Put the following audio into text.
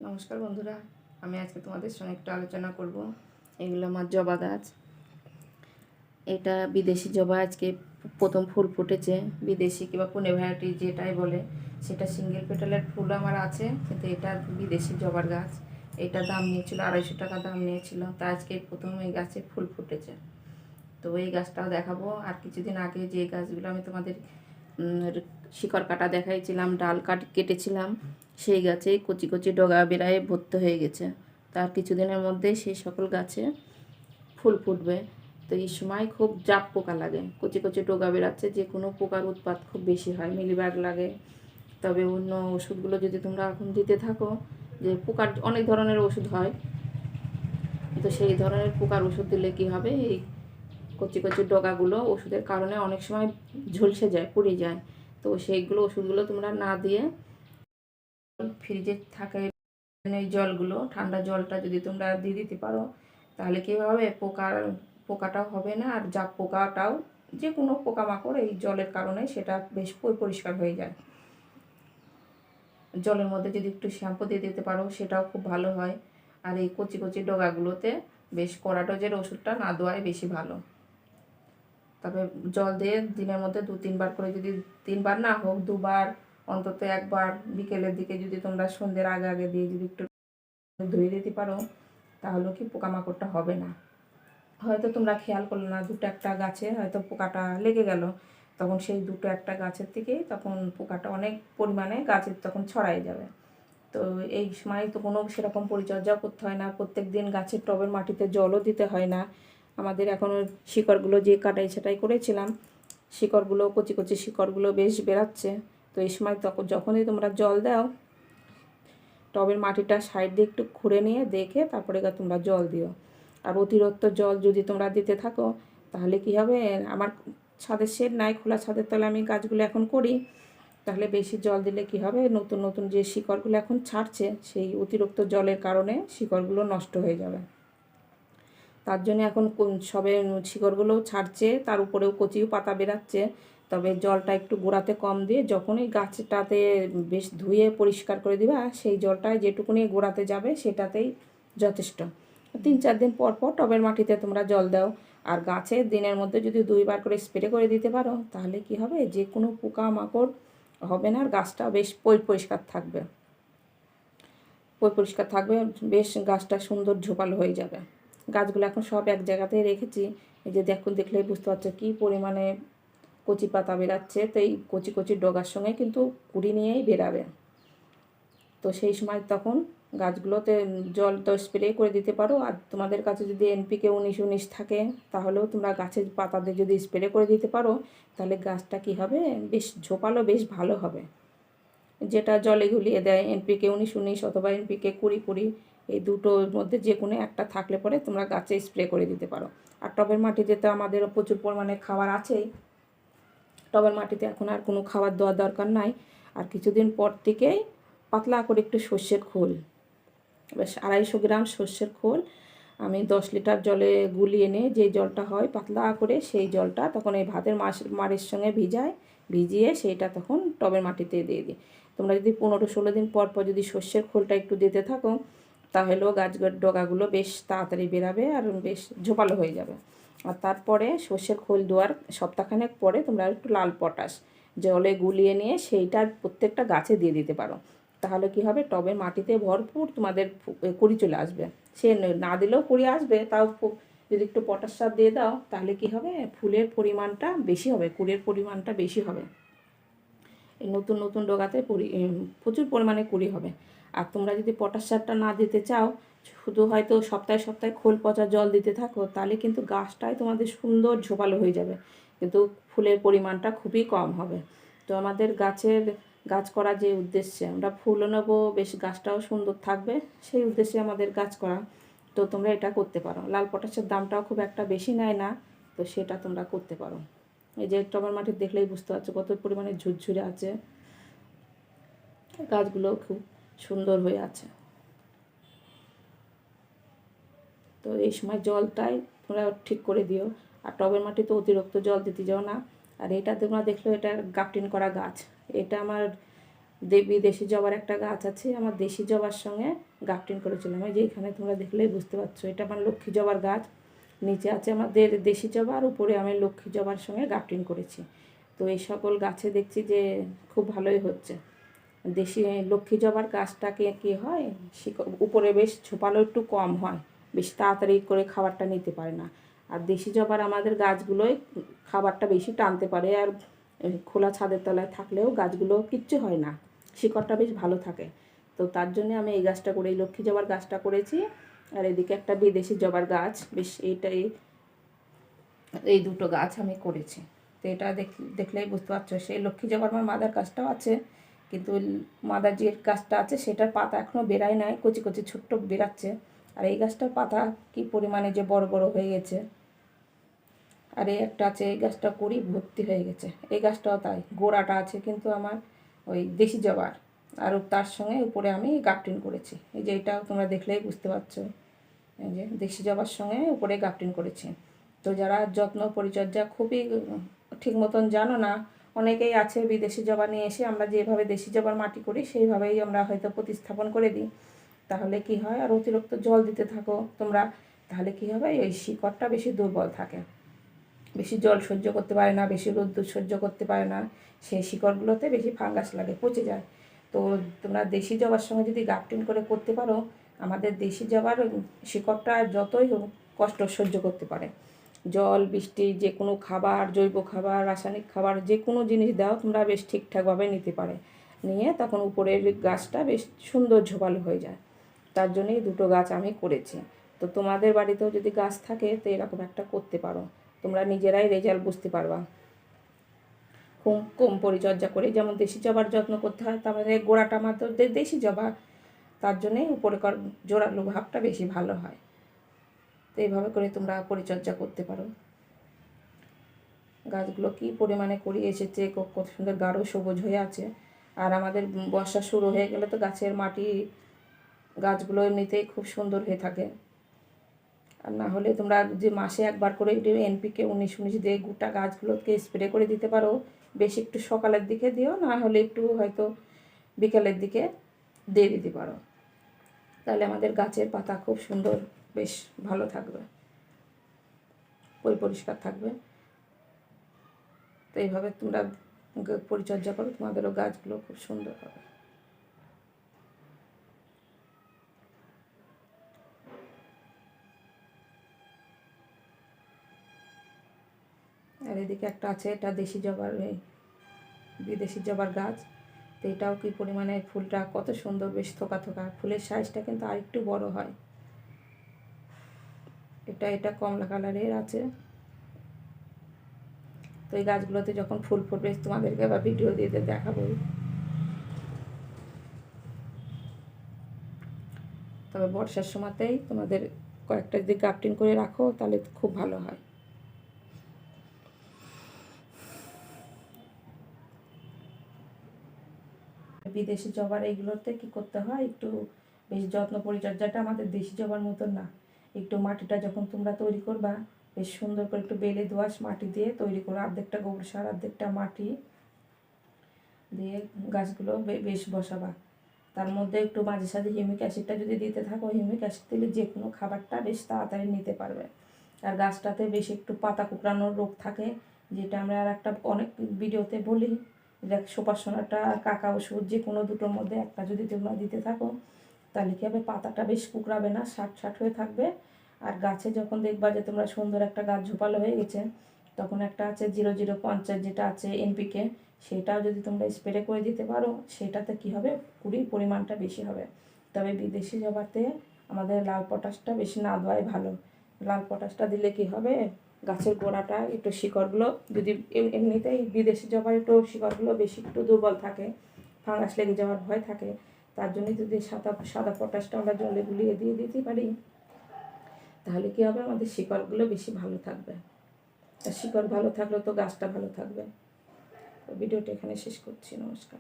নমস্কার বন্ধুরা, আমি আজকে তোমাদের সঙ্গে একটু আলোচনা করব। এগুলো আমার জবা গাছ। এটা বিদেশি জবা, আজকে প্রথম ফুল ফুটেছে। বিদেশি কিংবা পুনে ভ্যারাইটি যেটাই বলে, সেটা সিঙ্গেল পেটালের ফুল আমার আছে, কিন্তু এটা বিদেশি জবার গাছ। এটা দাম নিয়েছিল 250 টাকা দাম নিয়েছিল। তা আজকে প্রথম এই গাছে ফুল ফুটেছে। তো এই গাছটাও দেখাবো। আর কিছুদিন আগে যে গাছগুলো আমি তোমাদের শিকড় কাটা দেখাইছিলাম, ডাল কেটেছিলাম, সেই গাছে কচি কচি ডগা বেড়ায় ভর্তি হয়ে গেছে। তার কিছুদিনের মধ্যে সেই সকল গাছে ফুল ফুটবে। তো এই সময় খুব জাপ পোকা লাগে, কচি কচি ডগা বেড়াচ্ছে, যে কোনো পোকার উৎপাত খুব বেশি হয়, মিলিবাগ লাগে। তবে অন্য ওষুধগুলো যদি তোমরা এখন দিতে থাকো, যে পোকার অনেক ধরনের ওষুধ হয়, তো সেই ধরনের পোকার ওষুধ দিলে কি হবে, এই কচি কচি ডগাগুলো ওষুধের কারণে অনেক সময় ঝলসে যায়, পুড়ে যায়। তো সেইগুলো ওষুধগুলো তোমরা না দিয়ে ফ্রিজে থাকে এই জলগুলো, ঠান্ডা জলটা যদি তোমরা দিয়ে দিতে পারো, তাহলে কী হবে, পোকাটাও হবে না, আর জাপ পোকাটাও, যে কোনো পোকামাকড় এই জলের কারণে সেটা বেশ পরিষ্কার হয়ে যায়। জলের মধ্যে যদি একটু শ্যাম্পু দিয়ে দিতে পারো, সেটাও খুব ভালো হয়। আর এই কচি কচি ডগাগুলোতে বেশ কড়া ডোজের ওষুধটা না দেওয়াই বেশি ভালো। তবে জল দিয়ে দিনের মধ্যে 2-3 বার করে, যদি 3 বার না হোক 2 বার, অন্তত 1 বার বিকেলের দিকে যদি তোমরা সন্ধ্যের আগে আগে দিয়ে যদি একটু ধুয়ে দিতে পারো, তাহলে কি পোকামাকড়টা হবে না। হয়তো তোমরা খেয়াল করলে না, দুটো একটা গাছে হয়তো পোকাটা লেগে গেল, তখন সেই দুটো একটা গাছের থেকেই তখন পোকাটা অনেক পরিমাণে গাছের তখন ছড়াই যাবে। তো এই সময় তো কোনো সেরকম পরিচর্যাও করতে হয় না, প্রত্যেক দিন গাছের টবের মাটিতে জলও দিতে হয় না। আমাদের এখনও শিকড়গুলো যে কাটাই ছাটাই করেছিলাম, শিকড়গুলো কচি কচি শিকড়গুলো বেশ বেরাচ্ছে। তো এই সময় তখন যখনই তোমরা জল দাও, টবের মাটিটা সাইড দিয়ে একটু খুঁড়ে নিয়ে দেখে তারপরে তোমরা জল দিও। আর অতিরিক্ত জল যদি তোমরা দিতে থাকো, তাহলে কি হবে, আমার ছাদের শেড নাই, খোলা ছাদের তলে আমি গাছগুলো এখন করি, তাহলে বেশি জল দিলে কি হবে, নতুন নতুন যে শিকড়গুলো এখন ছাড়ছে, সেই অতিরিক্ত জলের কারণে শিকড়গুলো নষ্ট হয়ে যাবে। তার জন্য এখন সবে শিকড়গুলোও ছাড়ছে, তার উপরেও কচিও পাতা বেরাচ্ছে। তবে জলটা একটু গোড়াতে কম দিয়ে, যখনই গাছটাতে বেশ ধুয়ে পরিষ্কার করে দিবা, সেই জলটায় যেটুকুনি গোড়াতে যাবে সেটাতেই যথেষ্ট। 3-4 দিন পর পর টবের মাটিতে তোমরা জল দাও। আর গাছে দিনের মধ্যে যদি 2 বার করে স্প্রে করে দিতে পারো, তাহলে কি হবে, যে কোনো পোকামাকড় হবে না, আর গাছটা বেশ পরিষ্কার থাকবে। পরিষ্কার থাকবে, বেশ গাছটা সুন্দর ঝোপালো হয়ে যাবে। গাছগুলো এখন সব এক জায়গাতেই রেখেছি। এই যে দেখলেই বুঝতে পারছো কী পরিমাণে কচি পাতা বেরাচ্ছে। তো এই কচি কচি ডগার সঙ্গে কিন্তু কুড়ি নিয়েই বেরাবে। তো সেই সময় তখন গাছগুলোতে জল তো স্প্রে করে দিতে পারো। আর তোমাদের কাছে যদি NPK 19-19 থাকে, তাহলেও তোমরা গাছের পাতাতে যদি স্প্রে করে দিতে পারো, তাহলে গাছটা কী হবে, বেশ ঝোপালো, বেশ ভালো হবে। যেটা জলে গুলিয়ে দেয় NPK 19-19 অথবা NPK 20-20, এই দুটোর মধ্যে যে কোনো একটা থাকলে পরে তোমরা গাছে স্প্রে করে দিতে পারো। আর টবের মাটিতে তো আমাদের প্রচুর পরিমাণে খাবার আছেই, টবের মাটিতে এখন আর কোনো খাবার দেওয়ার দরকার নাই। আর কিছুদিন পর থেকেই পাতলা করে একটু সর্ষের খোল, বেশ 250 গ্রাম সর্ষের খোল আমি 10 লিটার জলে গুলিয়ে নিয়ে, যে জলটা হয় পাতলা করে, সেই জলটা তখন এই ভাতের মাড়ের সঙ্গে ভিজিয়ে সেইটা তখন টবের মাটিতে দিয়ে দিই। তোমরা যদি 15-16 দিন পর পর যদি সর্ষের খোলটা একটু দিতে থাকো, তাহলেও গাছের ডগাগুলো বেশ তাড়াতাড়ি বেরাবে আর বেশ ঝোপালো হয়ে যাবে। আর তারপরে সর্ষের খোল দেওয়ার সপ্তাহখানেক পরে তোমরা একটু লাল পটাশ জলে গুলিয়ে নিয়ে সেইটা প্রত্যেকটা গাছে দিয়ে দিতে পারো। তাহলে কি হবে, টবের মাটিতে ভরপুর তোমাদের কুড়ি চলে আসবে। সে না দিলেও কুড়ি আসবে, তাও যদি একটু পটাশ সার দিয়ে দাও, তাহলে কি হবে, ফুলের পরিমাণটা বেশি হবে, কুড়ির পরিমাণটা বেশি হবে। এই নতুন নতুন ডগাতে প্রচুর পরিমাণে কুড়ি হবে। আর তোমরা যদি পটাশ সারটা না দিতে চাও, শুধু হয়তো সপ্তাহে সপ্তাহে খোল পচা জল দিতে থাকো, তাহলে কিন্তু গাছটাই তোমাদের সুন্দর ঝোপালো হয়ে যাবে, কিন্তু ফুলের পরিমাণটা খুবই কম হবে। তো আমাদের গাছ করা যে উদ্দেশ্যে, আমরা ফুলও নেবো, বেশ গাছটাও সুন্দর থাকবে, সেই উদ্দেশ্যে আমাদের গাছ করা। তো তোমরা এটা করতে পারো। লাল পটাশের দামটাও খুব একটা বেশি নেয় না, তো সেটা তোমরা করতে পারো। এই যে টবের মাটি দেখলেই বুঝতে পারছো কত পরিমাণে ঝুরঝুরে আছে, গাছগুলো খুব সুন্দর হয়ে আছে। তো এই সময় জলটাই তোমরা ঠিক করে দিও। আর টবের মাটিতে অতিরিক্ত জল দিতে যাও না। আর এটা তোমরা দেখলো, এটা গ্রাফটিং করা গাছ, এটা আমার বিদেশি জবার একটা গাছ আছে, আমার দেশি জবার সঙ্গে গ্রাফটিং করেছিলাম। এই যে এখানে তোমরা দেখলেই বুঝতে পারছো, এটা আমার লক্ষ্মী জবার গাছ। নিচে আছে আমাদের দেশি জবা, আর উপরে আমি লক্ষ্মী জবার সঙ্গে গ্রাফটিং করেছি। তো এই সকল গাছে দেখছি যে খুব ভালোই হচ্ছে। দেশি লক্ষ্মী জবার গাছটাকে কী হয়, উপরে বেশ ঝোপালো একটু কম হয়, বেশ তাড়াতাড়ি করে খাবারটা নিতে পারে না। আর দেশি জবার আমাদের গাছগুলোই খাবারটা বেশি টানতে পারে, আর খোলা ছাদের তলায় থাকলেও গাছগুলো কিচ্ছু হয় না, শিকড়টা বেশ ভালো থাকে। তো তার জন্য আমি এই গাছটা করে, এই লক্ষ্মী জবার গাছটা করেছি। আর এদিকে একটা বিদেশি জবার গাছ, বেশ এই দুটো গাছ আমি করেছি। তো এটা দেখলেই বুঝতে পারছো, সেই লক্ষ্মী জবার আমার মাদার গাছটাও আছে, কিন্তু মাদার যে গাছটা আছে সেটার পাতা এখনও বেরায় নাই, কচি কচি ছোট্ট বেরাচ্ছে। আর এই গাছটার পাতা কি পরিমাণে যে বড় বড় হয়ে গেছে। আর এই একটা আছে, এই গাছটা করি ভর্তি হয়ে গেছে। এই গাছটাও তাই, গোড়াটা আছে কিন্তু আমার ওই দেশি জবার, আর তার সঙ্গে উপরে আমি গ্রাফটিং করেছি। এই যে এটাও তোমরা দেখলেই বুঝতে পারছো, এই যে দেশি জবার সঙ্গে উপরে গ্রাফটিং করেছি। তো যারা যত্ন পরিচর্যা খুবই ঠিক মতন জানো না, অনেকেই আছে বিদেশি জবা নিয়ে এসে আমরা যেভাবে দেশি জবার মাটি করি সেইভাবেই আমরা হয়তো প্রতিস্থাপন করে দিই। তাহলে কি হয়, আর অতিরিক্ত জল দিতে থাকো তোমরা, তাহলে কি হবে, এই শিকড়টা বেশি দুর্বল থাকে, বেশি জল সহ্য করতে পারে না, বেশি রোদ্দুর সহ্য করতে পারে না, সেই শিকড়গুলোতে বেশি ফাঙ্গাস লাগে, পচে যায়। তো তোমরা দেশি জবার সঙ্গে যদি গ্রাফটিং করে করতে পারো, আমাদের দেশি জবার শিকড়টা যতই হোক কষ্ট সহ্য করতে পারে। জল বৃষ্টি যে কোনো খাবার, জৈব খাবার, রাসায়নিক খাবার, যে কোনো জিনিস দাও তোমরা বেশ ঠিকঠাকভাবে নিতে পারে, নিয়ে তখন উপরের গাছটা বেশ সুন্দর ঝোপালো হয়ে যায়। তার জন্যই দুটো গাছ আমি করেছি। তো তোমাদের বাড়িতেও যদি গাছ থাকে তো এরকম একটা করতে পারো, তোমরা নিজেরাই রেজাল্ট বুঝতে পারবা। খুব কম পরিচর্যা করে, যেমন দেশি জবার যত্ন করতে হয়, তারপরে গোড়াটা মাত্র দেশি জবা, তার জন্যেই উপরেকার জোড়ালো ভাবটা বেশি ভালো হয়। তো এইভাবে করে তোমরা পরিচর্যা করতে পারো। গাছগুলো কী পরিমাণে করি এসেছে, কত সুন্দর গাঢ় সবুজ হয়ে আছে। আর আমাদের বর্ষা শুরু হয়ে গেলে তো গাছের মাটি, গাছগুলো এমনিতেই খুব সুন্দর হয়ে থাকে। আর না হলে তোমরা যে মাসে একবার করে NPK 19-19 দিয়ে গোটা গাছগুলোকে স্প্রে করে দিতে পারো। বেশি একটু সকালের দিকে দিও, না হলে একটু হয়তো বিকালের দিকে দিয়ে দিতে পারো, তাহলে আমাদের গাছের পাতা খুব সুন্দর বেশ ভালো থাকবে, পরিষ্কার থাকবে। তো এইভাবে তোমরা পরিচর্যা করো, তোমাদেরও গাছগুলো খুব সুন্দর হবে। আর এদিকে একটা আছে, এটা দেশি জবার, বিদেশি জবার গাছ। তো এটাও কি পরিমাণে ফুলটা কত সুন্দর, বেশ থোকা থোকা, ফুলের সাইজটা কিন্তু আরেকটু বড় হয়। এটা কমলা কালারের আছে। তো এই গাছগুলোতে যখন ফুল ফুটবে তোমাদেরকে আবার ভিডিও দিয়ে দেখাবো। তবে বর্ষার সময়তেই তোমাদের কয়েকটা যদি গ্রাফটিং করে রাখো তাহলে খুব ভালো হয়। বিদেশি জবার এইগুলোতে কি করতে হয়, একটু বেশ যত্ন পরিচর্যাটা আমাদের দেশি জবার মতন না। একটু মাটিটা যখন তোমরা তৈরি করবা, বেশ সুন্দর করে একটু বেলে দোআঁশ মাটি দিয়ে তৈরি করো, অর্ধেকটা গোবর সার অর্ধেকটা মাটি দিয়ে গাছগুলো বেশ বসাবা। তার মধ্যে একটু মাঝে সাঝে হিউমিক অ্যাসিডটা যদি দিতে থাকো, হিউমিক অ্যাসিড দিলে যে কোনো খাবারটা বেশ তাড়াতাড়ি নিতে পারবে। আর গাছটাতে বেশ একটু পাতা কুকড়ানোর রোগ থাকে, যেটা আমরা আর একটা অনেক ভিডিওতে বলি, দেখ সুপারসোনাটা আর কাকা ওষুধ যে কোনো দুটোর মধ্যে একটা যদি তোমরা দিতে থাকো, তাহলে কী হবে, পাতাটা বেশ কুকড়াবে না, ষাট হয়ে থাকবে। আর গাছে যখন দেখবা যে তোমরা সুন্দর একটা গাছ ঝোপালো হয়ে গেছে, তখন একটা আছে 0050 যেটা আছে NPK, সেটাও যদি তোমরা স্প্রে করে দিতে পারো, সেটাতে কি হবে, কুড়ির পরিমাণটা বেশি হবে। তবে বিদেশি জবাতে আমাদের লাল পটাশটা বেশি না দেওয়াই ভালো। লাল পটাশটা দিলে কি হবে, গাছের গোড়াটা একটু শিকড়গুলো যদি এমনিতেই বিদেশি জবার একটু শিকড়গুলো বেশি একটু দুর্বল থাকে, ফাঙ্গাস লেগে যাওয়ার ভয় থাকে, তার জন্য যদি সাদা পটাশটা আমরা জলে গুলিয়ে দিয়ে দিতে পারি, তাহলে কী হবে, আমাদের শিকড়গুলো বেশি ভালো থাকবে। আর শিকড় ভালো থাকলে তো গাছটা ভালো থাকবে। ভিডিওটা এখানে শেষ করছি, নমস্কার।